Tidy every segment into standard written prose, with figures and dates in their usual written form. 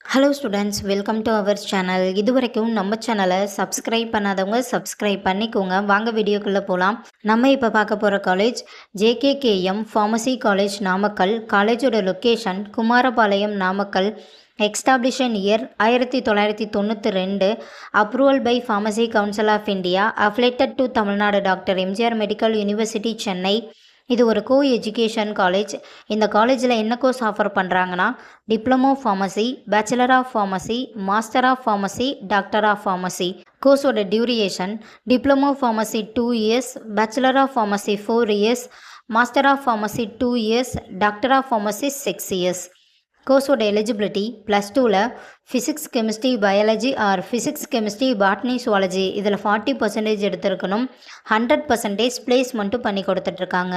Hello students, welcome to our channel. இது வரைக்கும் நம்ம சேனலை சப்ஸ்கிரைப் பண்ணாதவங்க சப்ஸ்கிரைப் பண்ணிக்கோங்க. வாங்க வீடியோக்குள்ளே போகலாம். நம்ம இப்போ பார்க்க போகிற college JKKM pharmacy college Namakkal. காலேஜோட location Kumarapalayam Namakkal. Establishment year 1992. Approval by pharmacy council of India. Affiliated to Tamil Nadu doctor MGR medical university Chennai. இது ஒரு கோ எஜுகேஷன் காலேஜ். இந்த காலேஜில் என்ன கோர்ஸ் ஆஃபர் பண்ணுறாங்கன்னா diploma pharmacy, bachelor of pharmacy, master of pharmacy, doctor of pharmacy. கோர்ஸோட duration diploma pharmacy 2 years, bachelor of pharmacy 4 years, master of pharmacy 2 years, doctor of pharmacy 6 years. கோர்ஸோட eligibility +2ல் physics chemistry biology or physics chemistry botany zoology இதில் 40% எடுத்திருக்கணும். 100% பிளேஸ்மெண்ட்டும் பண்ணி கொடுத்துட்ருக்காங்க.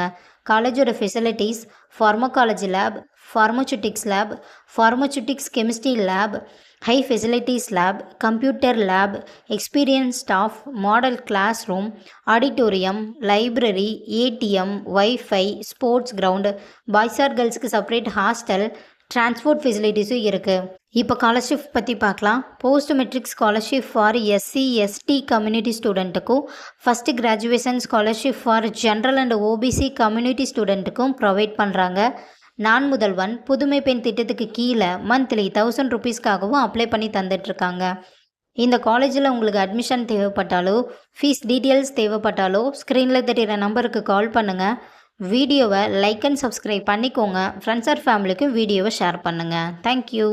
காலேஜோட facilities pharmacology lab, pharmaceutics lab, pharmaceutics chemistry lab, high facilities lab, computer lab, experience staff, model class room, auditorium, library, ATM, wifi, sports ground, boys or கேர்ள்ஸுக்கு separate hostel, transport ஃபெசிலிட்டிஸும் இருக்குது. இப்போ ஸ்காலர்ஷிப் பற்றி பார்க்கலாம். Post matric scholarship for SC ST community ஸ்டூடெண்ட்டுக்கும், first graduation scholarship for general and OBC community ஸ்டூடெண்ட்டுக்கும் provide பண்ணுறாங்க. நான் முதல்வன் புதுமை பெண் திட்டத்துக்கு கீழே மந்த்லி 1000 ருபீஸ்க்காகவும் அப்ளை பண்ணி தந்துட்டுருக்காங்க. இந்த காலேஜில் உங்களுக்கு அட்மிஷன் தேவைப்பட்டாலோ ஃபீஸ் டீட்டெயில்ஸ் தேவைப்பட்டாலோ ஸ்க்ரீனில் தெரிகிற நம்பருக்கு கால் பண்ணுங்கள். வீடியோவை லைக் அண்ட் சப்ஸ்கிரைப் பண்ணிக்கோங்க. ஃப்ரெண்ட்ஸ் ஆர் ஃபேமிலிக்கும் வீடியோவை ஷேர் பண்ணுங்கள். தேங்க்யூ.